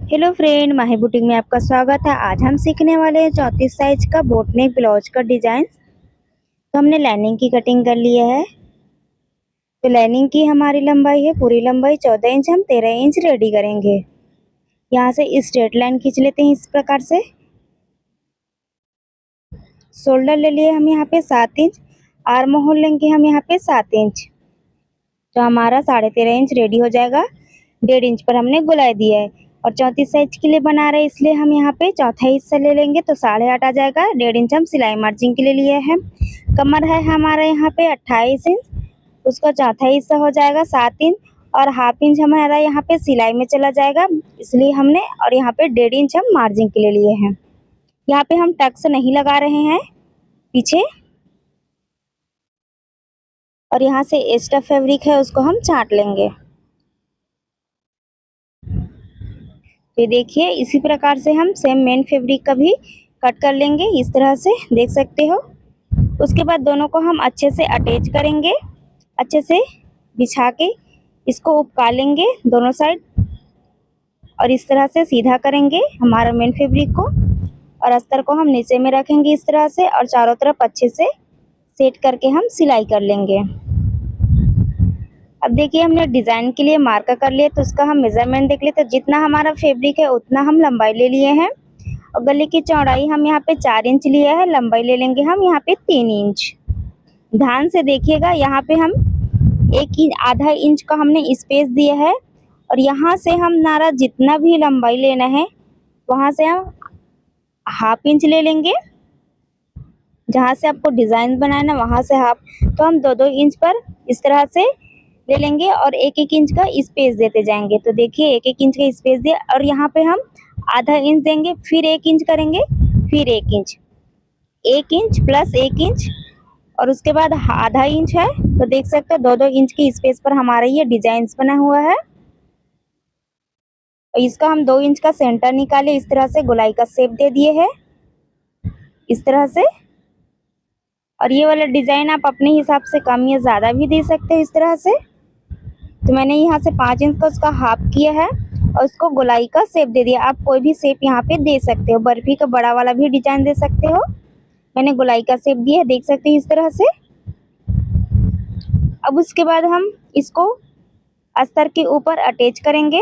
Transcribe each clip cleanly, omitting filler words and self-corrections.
Hello friend, माही boutique में आपका स्वागत है। आज हम सीखने वाले हैं 34 साइज का बोट नेक ब्लाउज का डिजाइन। तो हमने लाइनिंग की कटिंग कर लिया है। तो लाइनिंग की हमारी लंबाई है, पूरी लंबाई 14 इंच, हम 13 इंच रेडी करेंगे। यहाँ से स्ट्रेट लाइन खींच लेते हैं इस प्रकार से। शोल्डर ले लिए हम यहाँ पे 7 इंच, आर्म होल लेंगे हम यहाँ पे 7 इंच। तो हमारा 13.5 इंच रेडी हो जाएगा। 1.5 इंच पर हमने गोलाई दिया है और 34 साइज के लिए बना रहे हैं, इसलिए हम यहाँ पे चौथा हिस्सा ले लेंगे तो 8.5 आ जाएगा। 1.5 इंच हम सिलाई मार्जिन के लिए लिए हैं। कमर है हमारा यहाँ पे 28 इंच, उसका चौथा हिस्सा हो जाएगा 7 इंच और हाफ इंच हमारा यहाँ पे सिलाई में चला जाएगा, इसलिए हमने और यहाँ पे 1.5 इंच हम मार्जिन के लिए लिए हैं। यहाँ पे हम टक्स नहीं लगा रहे हैं पीछे, और यहाँ से एक्स्ट्रा फैब्रिक है उसको हम छांट लेंगे। ये देखिए, इसी प्रकार से हम सेम मेन फैब्रिक का भी कट कर लेंगे, इस तरह से देख सकते हो। उसके बाद दोनों को हम अच्छे से अटैच करेंगे, अच्छे से बिछा के इसको उपका लेंगे दोनों साइड और इस तरह से सीधा करेंगे हमारा मेन फैब्रिक को, और अस्तर को हम नीचे में रखेंगे इस तरह से और चारों तरफ अच्छे से सेट करके हम सिलाई कर लेंगे। अब देखिए, हमने डिजाइन के लिए मार्क कर लिया, तो उसका हम मेजरमेंट देख लेते। तो जितना हमारा फैब्रिक है उतना हम लंबाई ले लिए हैं और गले की चौड़ाई हम यहाँ पे 4 इंच लिया है, लंबाई ले लेंगे हम यहाँ पे 3 इंच। ध्यान से देखिएगा, यहाँ पे हम आधा इंच का हमने स्पेस दिया है और यहाँ से हम नारा जितना भी लंबाई लेना है वहाँ से हम हाफ इंच ले लेंगे। जहाँ से आपको डिजाइन बनाना वहाँ से हाफ, तो हम 2-2 इंच पर इस तरह से ले लेंगे और 1-1 इंच का स्पेस देते जाएंगे। तो देखिए, 1-1 इंच का स्पेस दिया और यहाँ पे हम आधा इंच देंगे, फिर 1 इंच करेंगे, फिर 1 इंच, 1 इंच प्लस 1 इंच और उसके बाद आधा इंच है। तो देख सकते हो 2-2 इंच की स्पेस पर हमारा ये डिजाइन बना हुआ है। इसका हम 2 इंच का सेंटर निकाले, इस तरह से गोलाई का शेप दे दिए है इस तरह से। और ये वाला डिजाइन आप अपने हिसाब से कम या ज्यादा भी दे सकते हो इस तरह से। तो मैंने यहाँ से 5 इंच का उसका हाफ किया है और उसको गोलाई का शेप दे दिया। आप कोई भी शेप यहाँ पे दे सकते हो, बर्फी का बड़ा वाला भी डिजाइन दे सकते हो। मैंने गोलाई का शेप दिया है, देख सकते हैं इस तरह से। अब उसके बाद हम इसको अस्तर के ऊपर अटैच करेंगे।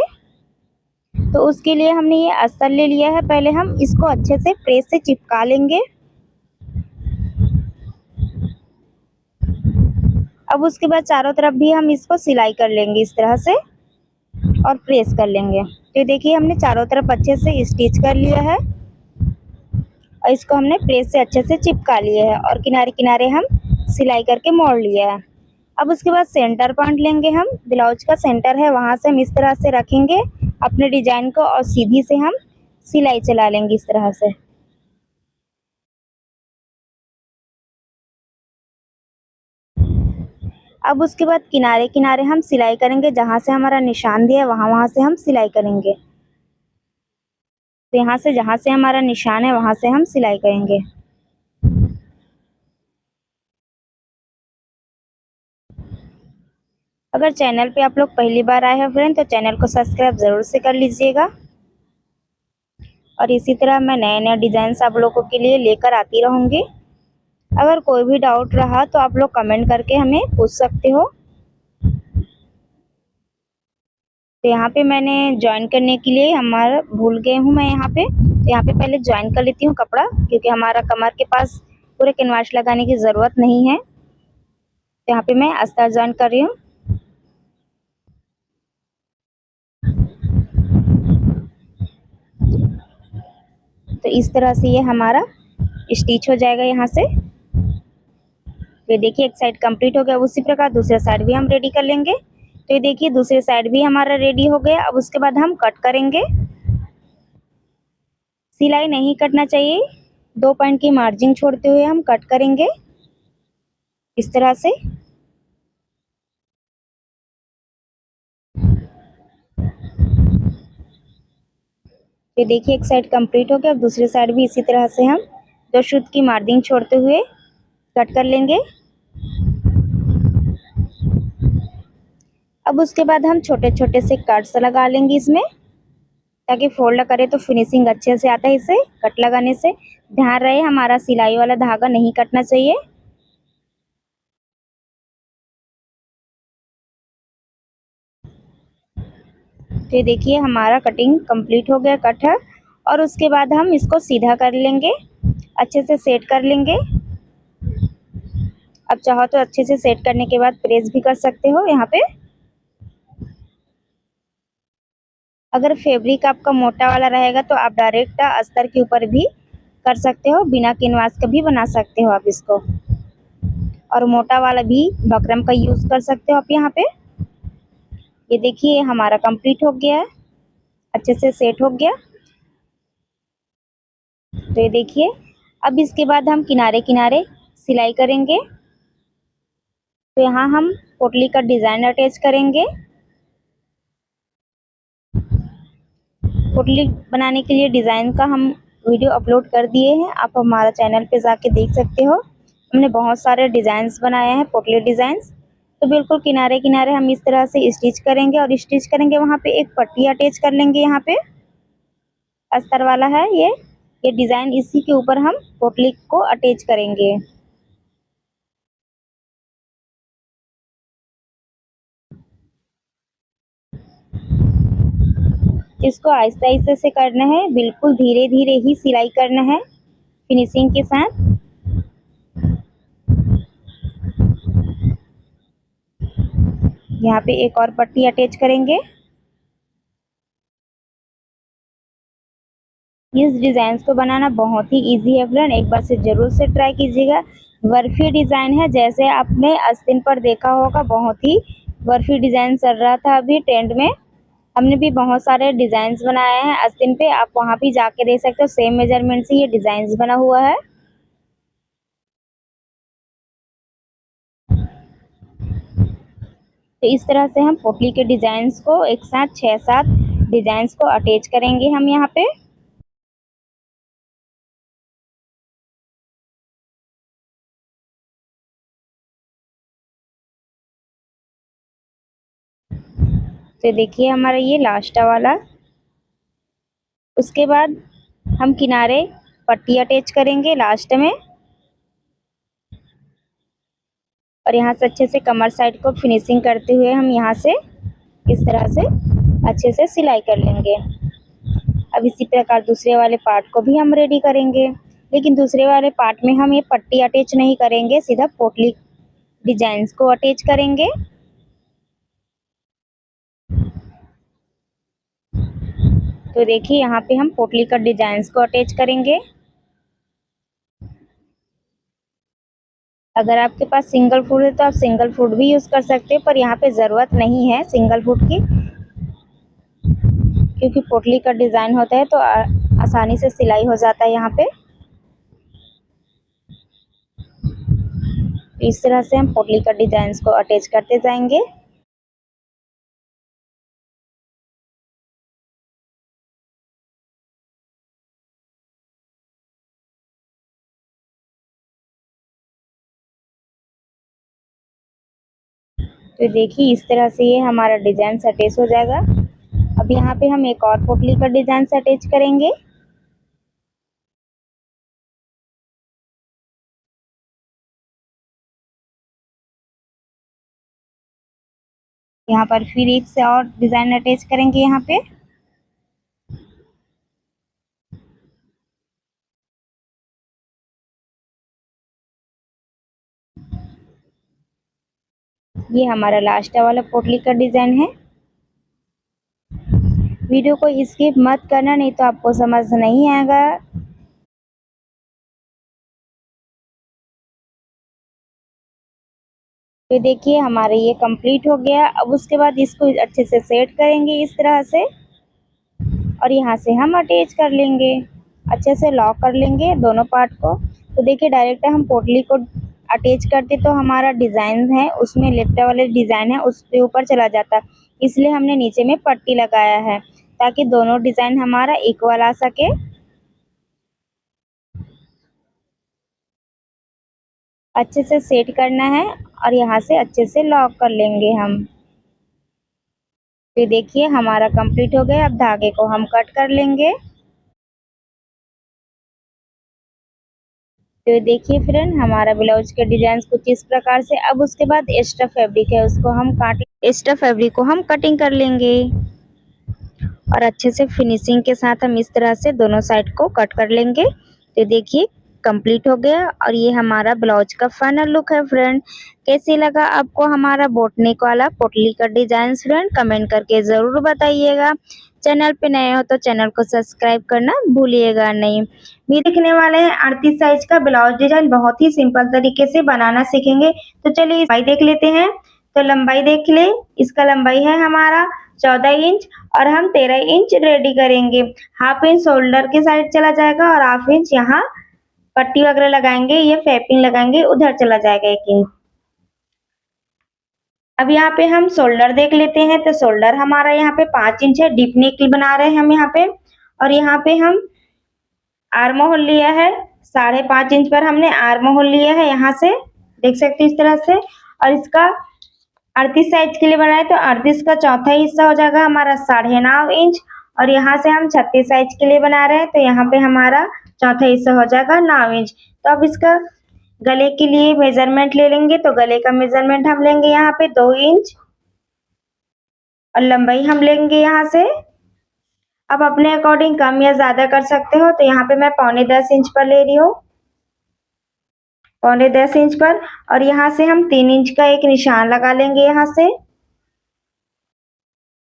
तो उसके लिए हमने ये अस्तर ले लिया है, पहले हम इसको अच्छे से प्रेस से चिपका लेंगे। अब उसके बाद चारों तरफ भी हम इसको सिलाई कर लेंगे इस तरह से और प्रेस कर लेंगे। तो देखिए, हमने चारों तरफ अच्छे से स्टिच कर लिया है और इसको हमने प्रेस से अच्छे से चिपका लिया है और किनारे किनारे हम सिलाई करके मोड़ लिया है। अब उसके बाद सेंटर पॉइंट लेंगे हम, ब्लाउज का सेंटर है वहां से हम इस तरह से रखेंगे अपने डिजाइन को और सीधी से हम सिलाई चला लेंगे इस तरह से। अब उसके बाद किनारे किनारे हम सिलाई करेंगे, जहां से हमारा निशान दिया है वहां से हम सिलाई करेंगे। तो यहाँ से जहां से हमारा निशान है वहां से हम सिलाई करेंगे। अगर चैनल पे आप लोग पहली बार आए हैं फ्रेंड, तो चैनल को सब्सक्राइब जरूर से कर लीजिएगा और इसी तरह मैं नए नए डिजाइन आप लोगों के लिए लेकर आती रहूंगी। अगर कोई भी डाउट रहा तो आप लोग कमेंट करके हमें पूछ सकते हो। तो यहाँ पे मैंने ज्वाइन करने के लिए हमारा भूल गई हूँ मैं यहाँ पे, तो यहाँ पे पहले ज्वाइन कर लेती हूँ कपड़ा, क्योंकि हमारा कमर के पास पूरे कैनवास लगाने की ज़रूरत नहीं है। तो यहाँ पे मैं अस्तर ज्वाइन कर रही हूँ। तो इस तरह से ये हमारा स्टिच हो जाएगा यहाँ से। ये देखिए, एक साइड कंप्लीट हो गया, उसी प्रकार दूसरे साइड भी हम रेडी कर लेंगे। तो ये देखिए, दूसरे साइड भी हमारा रेडी हो गया। अब उसके बाद हम कट करेंगे। सिलाई नहीं कटना चाहिए, 2 पॉइंट की मार्जिन छोड़ते हुए हम कट करेंगे इस तरह से। ये देखिए, एक साइड कंप्लीट हो गया, अब दूसरी साइड भी इसी तरह से हम 2 सूत की मार्जिन छोड़ते हुए कट कर लेंगे। अब उसके बाद हम छोटे छोटे से कट्स लगा लेंगे इसमें। ताकि फोल्ड करे तो फिनिशिंग अच्छे से आता है। इसे कट लगाने से ध्यान रहे हमारा सिलाई वाला धागा नहीं कटना चाहिए। तो ये देखिए हमारा कटिंग कंप्लीट हो गया, कट है। और उसके बाद हम इसको सीधा कर लेंगे, अच्छे से सेट कर लेंगे। अब चाहो तो अच्छे से सेट करने के बाद प्रेस भी कर सकते हो यहाँ पे। अगर फैब्रिक आपका मोटा वाला रहेगा तो आप डायरेक्ट अस्तर के ऊपर भी कर सकते हो, बिना कैनवास का भी बना सकते हो आप इसको। और मोटा वाला भी बकरम का यूज कर सकते हो आप यहाँ पे। ये देखिए हमारा कंप्लीट हो गया है, अच्छे से सेट हो गया। तो ये देखिए अब इसके बाद हम किनारे किनारे सिलाई करेंगे। तो यहाँ हम पोटली का डिजाइन अटैच करेंगे। पोटली बनाने के लिए डिजाइन का हम वीडियो अपलोड कर दिए हैं, आप हमारा चैनल पे जाके देख सकते हो। हमने बहुत सारे डिजाइन्स बनाए हैं, पोटली डिजाइन्स। तो बिल्कुल किनारे किनारे हम इस तरह से स्टिच करेंगे, और स्टिच करेंगे वहाँ पे एक पट्टी अटैच कर लेंगे। यहाँ पे अस्तर वाला है ये डिजाइन, इसी के ऊपर हम पोटली को अटैच करेंगे। इसको आहिस्ता आहिस्ता से करना है, बिल्कुल धीरे धीरे ही सिलाई करना है फिनिशिंग के साथ। यहाँ पे एक और पट्टी अटैच करेंगे। इस डिजाइन को बनाना बहुत ही इजी है फ्रेंड, एक बार से जरूर से ट्राई कीजिएगा। बर्फी डिजाइन है, जैसे आपने आस्तीन पर देखा होगा, बहुत ही बर्फी डिजाइन चल रहा था अभी ट्रेंड में। हमने भी बहुत सारे डिजाइन्स बनाए हैं आस्तीन पे, आप वहां भी जाके देख सकते हो। सेम मेजरमेंट से ये डिजाइन्स बना हुआ है। तो इस तरह से हम पोटली के डिजाइन्स को एक साथ 6-7 डिजाइन्स को अटैच करेंगे हम यहाँ पे। तो देखिए हमारा ये लास्ट वाला। उसके बाद हम किनारे पट्टी अटैच करेंगे लास्ट में, और यहाँ से अच्छे से कमर साइड को फिनिशिंग करते हुए हम यहाँ से इस तरह से अच्छे से सिलाई कर लेंगे। अब इसी प्रकार दूसरे वाले पार्ट को भी हम रेडी करेंगे, लेकिन दूसरे वाले पार्ट में हम ये पट्टी अटैच नहीं करेंगे, सीधा पोटली डिजाइन्स को अटैच करेंगे। तो देखिए यहाँ पे हम पोटली का डिजाइन्स को अटैच करेंगे। अगर आपके पास सिंगल फुट है तो आप सिंगल फुट भी यूज कर सकते हो, पर यहाँ पे जरूरत नहीं है सिंगल फुट की, क्योंकि पोटली का डिजाइन होता है तो आसानी से सिलाई हो जाता है यहाँ पे। इस तरह से हम पोटली का डिजाइन्स को अटैच करते जाएंगे। तो देखिए इस तरह से ये हमारा डिजाइन अटैच हो जाएगा। अब यहाँ पे हम एक और पोटली का डिजाइन अटैच करेंगे। यहाँ पर फिर एक से और डिजाइन अटैच करेंगे यहाँ पे। ये हमारा लास्ट वाला पोटली का डिजाइन है। वीडियो को स्किप मत करना, नहीं तो आपको समझ नहीं आएगा। तो देखिए हमारा ये कंप्लीट हो गया। अब उसके बाद इसको अच्छे से सेट करेंगे इस तरह से, और यहाँ से हम अटैच कर लेंगे, अच्छे से लॉक कर लेंगे दोनों पार्ट को। तो देखिए डायरेक्ट हम पोटली को अटैच करते तो हमारा डिजाइन है उसमें लेफ्ट वाले डिजाइन है उसके ऊपर चला जाता, इसलिए हमने नीचे में पट्टी लगाया है ताकि दोनों डिजाइन हमारा इक्वल आ सके। अच्छे से सेट करना है और यहाँ से अच्छे से लॉक कर लेंगे हम। तो देखिए हमारा कंप्लीट हो गया। अब धागे को हम कट कर लेंगे। तो देखिए फ्रेंड हमारा ब्लाउज के डिजाइन कुछ इस प्रकार से। अब उसके बाद एक्स्ट्रा फैब्रिक है उसको हम एक्स्ट्रा फैब्रिक को हम कटिंग कर लेंगे और अच्छे से फिनिशिंग के साथ हम इस तरह से दोनों साइड को कट कर लेंगे। तो देखिए कंप्लीट हो गया और ये हमारा ब्लाउज का फाइनल लुक है फ्रेंड। कैसे लगा आपको हमारा बोटनेक वाला पोटली का डिजाइन फ्रेंड, कमेंट करके जरूर बताइएगा। चैनल पे नए हो तो चैनल को सब्सक्राइब करना भूलिएगा नहीं। भी दिखने वाले हैं 38 साइज का ब्लाउज डिजाइन, बहुत ही सिंपल तरीके से बनाना सीखेंगे। तो चलिए लंबाई देख लेते हैं। तो लंबाई देख ले, इसका लंबाई है हमारा 14 इंच और हम 13 इंच रेडी करेंगे। हाफ इंच शोल्डर के साइड चला जाएगा और हाफ इंच यहाँ पट्टी वगैरह लगाएंगे, ये पैपिंग लगाएंगे, उधर चला जाएगा 1 इंच। अब यहाँ पे हम शोल्डर देख लेते हैं। तो शोल्डर हमारा यहाँ पे 5 इंच है, डीप नेक बना रहे हैं हम यहाँ पे। और यहाँ पे हम आर्म होल लिया है 5.5 इंच पर, हमने आर्म होल लिया है यहाँ से, देख सकते हैं इस तरह से। और इसका 38 साइज के लिए बनाए तो 38 का चौथा हिस्सा हो जाएगा हमारा 9.5 इंच। और यहाँ से हम 36 साइज के लिए बना रहे हैं तो यहाँ पे हमारा चौथा हिस्सा हो जाएगा 9 इंच। तो अब इसका गले के लिए मेजरमेंट ले लेंगे। तो गले का मेजरमेंट हम लेंगे यहाँ पे 2 इंच और लंबाई हम लेंगे यहाँ से। अब अपने अकॉर्डिंग कम या ज्यादा कर सकते हो। तो यहाँ पे मैं 9.25 इंच पर ले रही हूँ, 9.25 इंच पर। और यहाँ से हम 3 इंच का एक निशान लगा लेंगे यहाँ से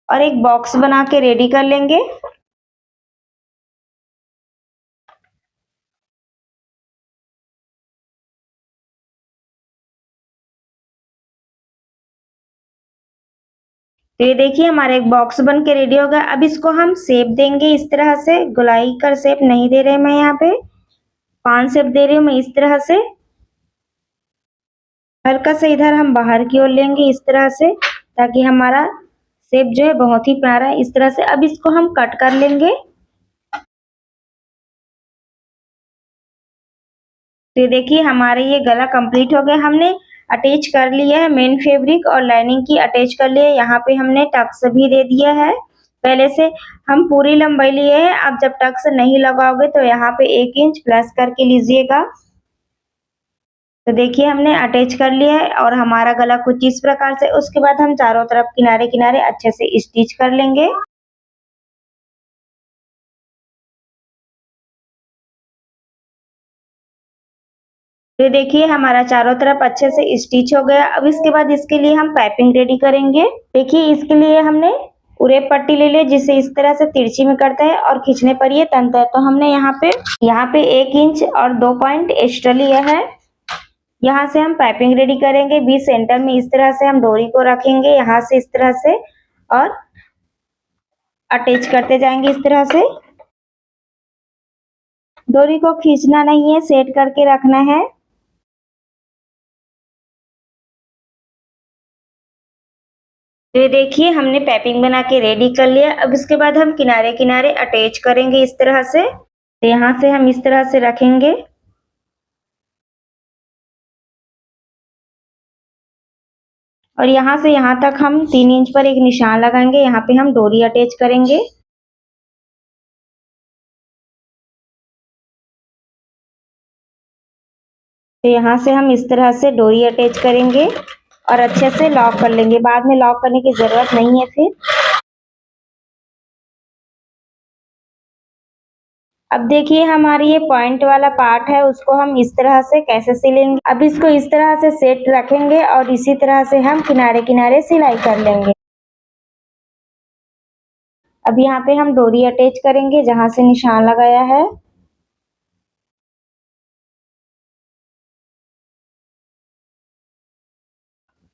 और एक बॉक्स बना के रेडी कर लेंगे। तो ये देखिए हमारा एक बॉक्स बन के रेडी हो गया। अब इसको हम शेप देंगे इस तरह से, गोलाई का शेप नहीं दे रहे मैं यहाँ पे, पान शेप दे रही हूँ मैं इस तरह से। हल्का से इधर हम बाहर की ओर लेंगे इस तरह से, ताकि हमारा शेप जो है बहुत ही प्यारा है इस तरह से। अब इसको हम कट कर लेंगे। तो देखिए हमारे ये गला कंप्लीट हो गया। हमने अटैच कर लिया है मेन फैब्रिक और लाइनिंग की अटैच कर लिया है। यहाँ पे हमने टक्स भी दे दिया है पहले से। हम पूरी लंबाई लिए हैं। आप जब टक्स नहीं लगाओगे तो यहाँ पे 1 इंच प्लस करके लीजिएगा। तो देखिए हमने अटैच कर लिया है और हमारा गला कुछ इस प्रकार से। उसके बाद हम चारों तरफ किनारे किनारे अच्छे से स्टिच कर लेंगे। तो देखिए हमारा चारों तरफ अच्छे से स्टिच हो गया। अब इसके बाद इसके लिए हम पाइपिंग रेडी करेंगे। देखिए इसके लिए हमने उरेप पट्टी ले ली, जिसे इस तरह से तिरछी में करते हैं और खींचने पर ये तनता है। तो हमने यहाँ पे 1 इंच और 2 पॉइंट एक्स्ट्रा लिया है। यहाँ से हम पाइपिंग रेडी करेंगे। बीच सेंटर में इस तरह से हम डोरी को रखेंगे यहाँ से इस तरह से और अटैच करते जाएंगे इस तरह से। डोरी को खींचना नहीं है, सेट करके रखना है। तो ये देखिए हमने पाइपिंग बना के रेडी कर लिया। अब इसके बाद हम किनारे किनारे अटैच करेंगे इस तरह से। तो यहाँ से हम इस तरह से रखेंगे और यहाँ से यहाँ तक हम 3 इंच पर एक निशान लगाएंगे। यहाँ पे हम डोरी अटैच करेंगे। तो यहाँ से हम इस तरह से डोरी अटैच करेंगे और अच्छे से लॉक कर लेंगे। बाद में लॉक करने की जरूरत नहीं है फिर। अब देखिए हमारी ये पॉइंट वाला पार्ट है, उसको हम इस तरह से कैसे सिलेंगे। अब इसको इस तरह से सेट रखेंगे और इसी तरह से हम किनारे किनारे सिलाई कर लेंगे। अब यहाँ पे हम डोरी अटैच करेंगे जहां से निशान लगाया है।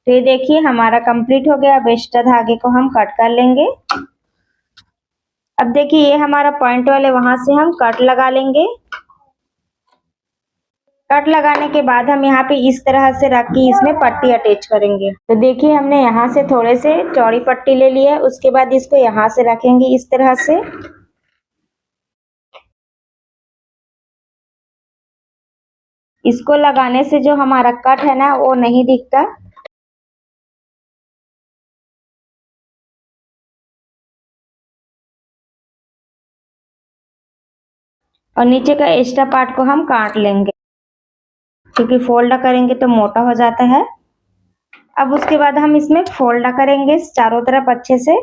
तो ये देखिए हमारा कंप्लीट हो गया। अब एक्स्ट्रा धागे को हम कट कर लेंगे। अब देखिए ये हमारा पॉइंट वाले, वहां से हम कट लगा लेंगे। कट लगाने के बाद हम यहाँ पे इस तरह से रख के इसमें पट्टी अटैच करेंगे। तो देखिए हमने यहाँ से थोड़े से चौड़ी पट्टी ले ली है। उसके बाद इसको यहाँ से रखेंगे इस तरह से। इसको लगाने से जो हमारा कट है ना वो नहीं दिखता। और नीचे का एक्स्ट्रा पार्ट को हम काट लेंगे, क्योंकि फोल्ड करेंगे तो मोटा हो जाता है। अब उसके बाद हम इसमें फोल्ड करेंगे चारों तरफ अच्छे से।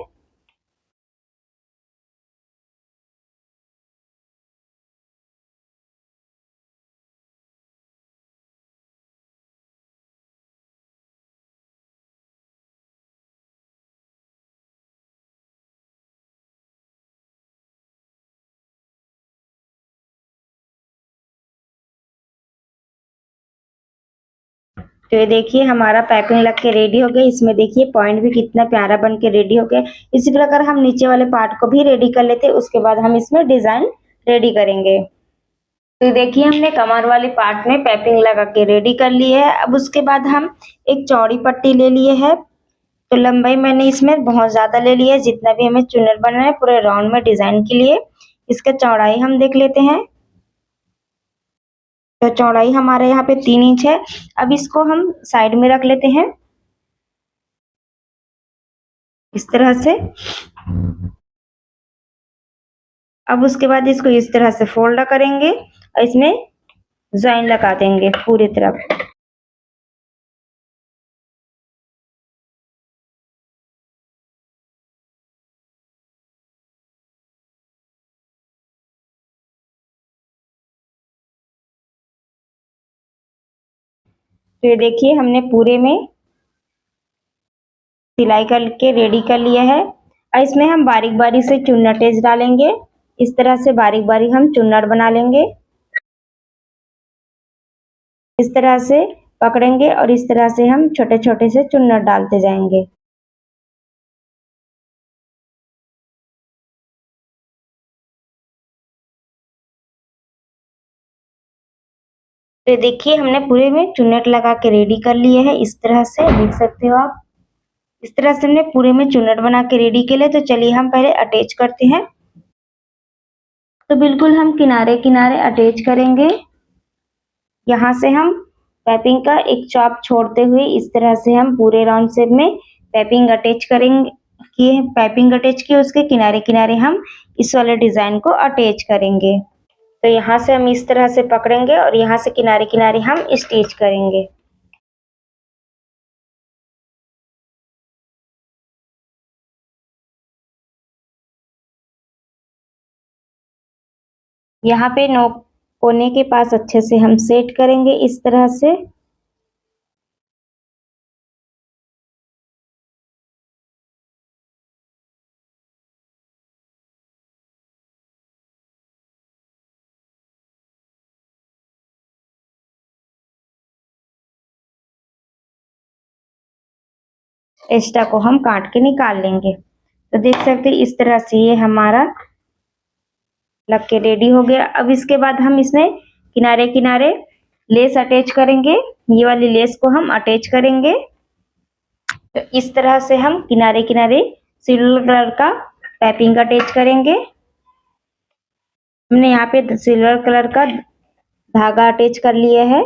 तो ये देखिए हमारा पाइपिंग लग के रेडी हो गया। इसमें देखिए पॉइंट भी कितना प्यारा बन के रेडी हो गया। इसी प्रकार हम नीचे वाले पार्ट को भी रेडी कर लेते हैं, उसके बाद हम इसमें डिजाइन रेडी करेंगे। तो देखिए हमने कमर वाले पार्ट में पाइपिंग लगा के रेडी कर ली है। अब उसके बाद हम एक चौड़ी पट्टी ले लिए है। तो लंबाई मैंने इसमें बहुत ज्यादा ले लिया है, जितना भी हमें चुन्नट बनाना है पूरे राउंड में डिजाइन के लिए। इसका चौड़ाई हम देख लेते हैं। तो चौड़ाई हमारे यहाँ पे 3 इंच है। अब इसको हम साइड में रख लेते हैं इस तरह से। अब उसके बाद इसको इस तरह से फोल्ड करेंगे और इसमें जॉइन लगा देंगे पूरी तरफ। तो ये देखिए हमने पूरे में सिलाई करके रेडी कर लिया है। और इसमें हम बारीक बारीक से चुन्नटेज डालेंगे। इस तरह से बारीक बारीक हम चुन्नट बना लेंगे। इस तरह से पकड़ेंगे और इस तरह से हम छोटे छोटे से चुन्नट डालते जाएंगे। तो देखिए हमने पूरे में चुन्नट लगा के रेडी कर लिए है। इस तरह से देख सकते हो आप। इस तरह से हमने पूरे में चुन्नट बना के रेडी के लिए। तो चलिए हम पहले अटैच करते हैं। तो बिल्कुल हम किनारे किनारे अटैच करेंगे। यहाँ से हम पाइपिंग का एक चॉप छोड़ते हुए इस तरह से हम पूरे राउंड शेप में पाइपिंग अटैच करेंगे। पाइपिंग अटैच किए उसके किनारे किनारे हम इस वाले डिजाइन को अटैच करेंगे। तो यहाँ से हम इस तरह से पकड़ेंगे और यहाँ से किनारे किनारे हम स्टिच करेंगे। यहाँ पे नोक कोने के पास अच्छे से हम सेट करेंगे इस तरह से। एक्स्ट्रा को हम काट के निकाल लेंगे। तो देख सकते हैं इस तरह से ये हमारा लग के रेडी हो गया। अब इसके बाद हम इसमें किनारे किनारे लेस अटैच करेंगे। ये वाली लेस को हम अटैच करेंगे। तो इस तरह से हम किनारे किनारे सिल्वर कलर का पाइपिंग अटैच करेंगे। हमने यहाँ पे सिल्वर कलर का धागा अटैच कर लिया है।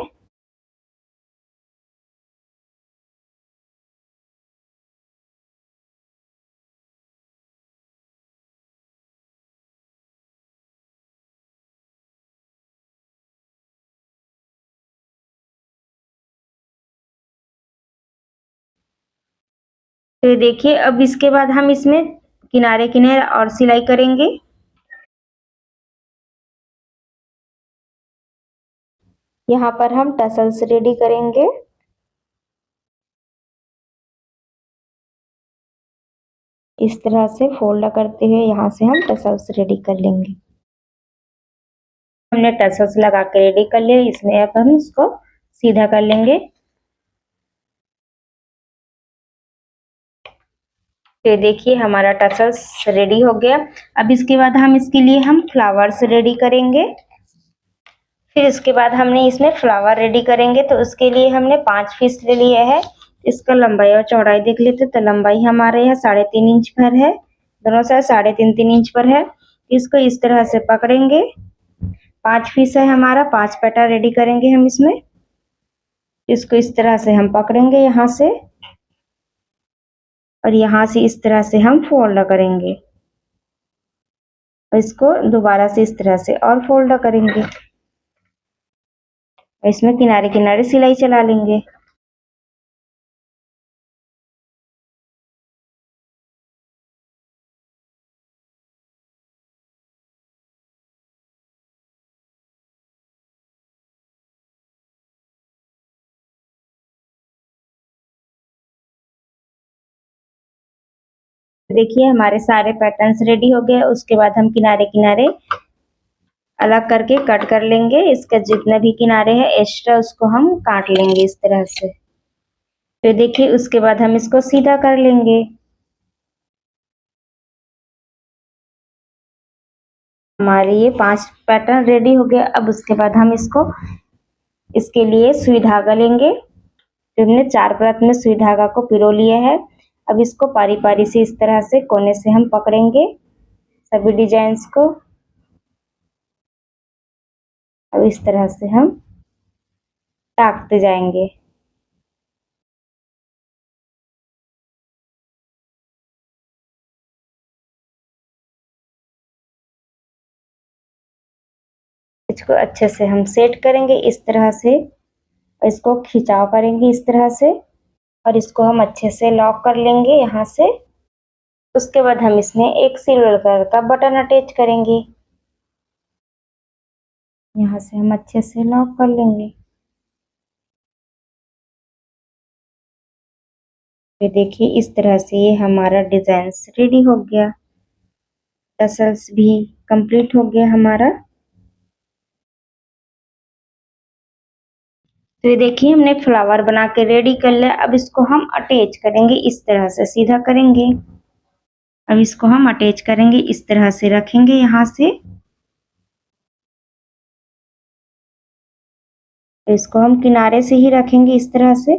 तो देखिए अब इसके बाद हम इसमें किनारे किनारे और सिलाई करेंगे। यहाँ पर हम टसल्स रेडी करेंगे। इस तरह से फोल्ड करते हुए यहाँ से हम टसल्स रेडी कर लेंगे। हमने टसल्स लगा के रेडी कर लिया। इसमें अब हम इसको सीधा कर लेंगे। तो देखिए हमारा टसल्स रेडी हो गया। अब इसके बाद हम इसके लिए हम फ्लावर्स रेडी करेंगे। फिर इसके बाद हमने इसमें फ्लावर रेडी करेंगे। तो उसके लिए हमने 5 पीस ले लिए है। इसका लंबाई और चौड़ाई देख लेते। तो लंबाई हमारे यहाँ 3.5 इंच पर है, दोनों साइड 3.5 इंच पर है। इसको इस तरह से पकड़ेंगे। 5 पीस है हमारा, 5 पेटा रेडी करेंगे हम इसमें। इसको इस तरह से हम पकड़ेंगे यहाँ से और यहाँ से इस तरह से हम फोल्ड करेंगे इसको दोबारा से इस तरह से और फोल्ड करेंगे। इसमें किनारे किनारे सिलाई चला लेंगे। देखिए हमारे सारे पैटर्न्स रेडी हो गए। उसके बाद हम किनारे किनारे अलग करके कट कर लेंगे। इसका जितना भी किनारे है एक्स्ट्रा उसको हम काट लेंगे इस तरह से। तो देखिए उसके बाद हम इसको सीधा कर लेंगे। हमारे ये 5 पैटर्न रेडी हो गए। अब उसके बाद हम इसके लिए सुई धागा लेंगे। तो हमने 4 परत में सुई धागा को पिरो लिया है। अब इसको पारी पारी से इस तरह से कोने से हम पकड़ेंगे सभी डिजाइन्स को। अब इस तरह से हम टाकते जाएंगे। इसको अच्छे से हम सेट करेंगे इस तरह से। इसको खिंचाव करेंगे इस तरह से और इसको हम अच्छे से लॉक कर लेंगे यहाँ से। उसके बाद हम इसमें एक सिल्वर कलर का बटन अटैच करेंगे। यहाँ से हम अच्छे से लॉक कर लेंगे। ये देखिए इस तरह से ये हमारा डिजाइन रेडी हो गया। टसल्स भी कंप्लीट हो गया हमारा। तो ये देखिए हमने फ्लावर बना के रेडी कर लिया। अब इसको हम अटैच करेंगे इस तरह से, सीधा करेंगे। अब इसको हम अटैच करेंगे इस तरह से, रखेंगे यहाँ से। इसको हम किनारे से ही रखेंगे इस तरह से।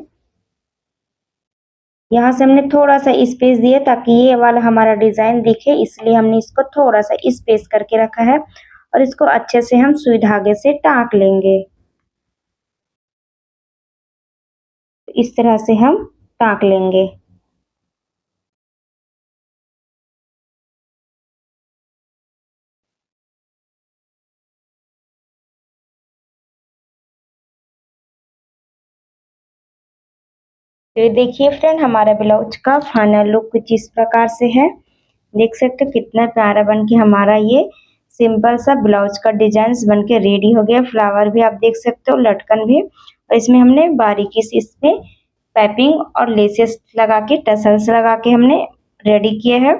यहाँ से हमने थोड़ा सा स्पेस दिया ताकि ये वाला हमारा डिजाइन दिखे, इसलिए हमने इसको थोड़ा सा स्पेस करके रखा है। और इसको अच्छे से हम सुई धागे से टाक लेंगे। इस तरह से हम टाक लेंगे। तो देखिए फ्रेंड हमारा ब्लाउज का फाइनल लुक कुछ इस प्रकार से है। देख सकते हो कितना प्यारा बन के हमारा ये सिंपल सा ब्लाउज का डिजाइन बन के रेडी हो गया। फ्लावर भी आप देख सकते हो, लटकन भी। और इसमें हमने बारीकी से इसमें पाइपिंग और लेसेस लगा के, टसल्स लगा के हमने रेडी किया है।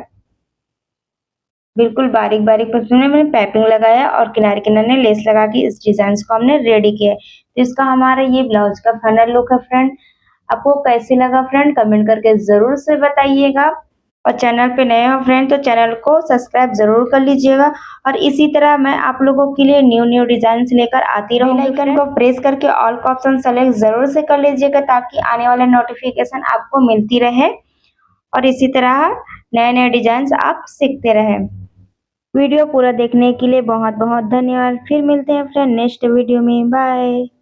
बिल्कुल बारीक बारीक पर हमने पाइपिंग लगाया और किनारे किनारे लेस लगा के इस डिजाइन को हमने रेडी किया है। तो इसका हमारा ये ब्लाउज का फाइनल लुक है फ्रेंड। आपको कैसे लगा फ्रेंड कमेंट करके जरूर से बताइएगा। और चैनल पे नए हो फ्रेंड तो चैनल को सब्सक्राइब जरूर कर लीजिएगा। और इसी तरह मैं आप लोगों के लिए न्यू न्यू डिजाइन लेकर आती रहूंगी। बेल आइकन को प्रेस करके ऑल का ऑप्शन सेलेक्ट जरूर से कर लीजिएगा ताकि आने वाला नोटिफिकेशन आपको मिलती रहे और इसी तरह नए नए डिजाइन आप सीखते रहे। वीडियो पूरा देखने के लिए बहुत बहुत धन्यवाद। फिर मिलते हैं फ्रेंड नेक्स्ट वीडियो में। बाय।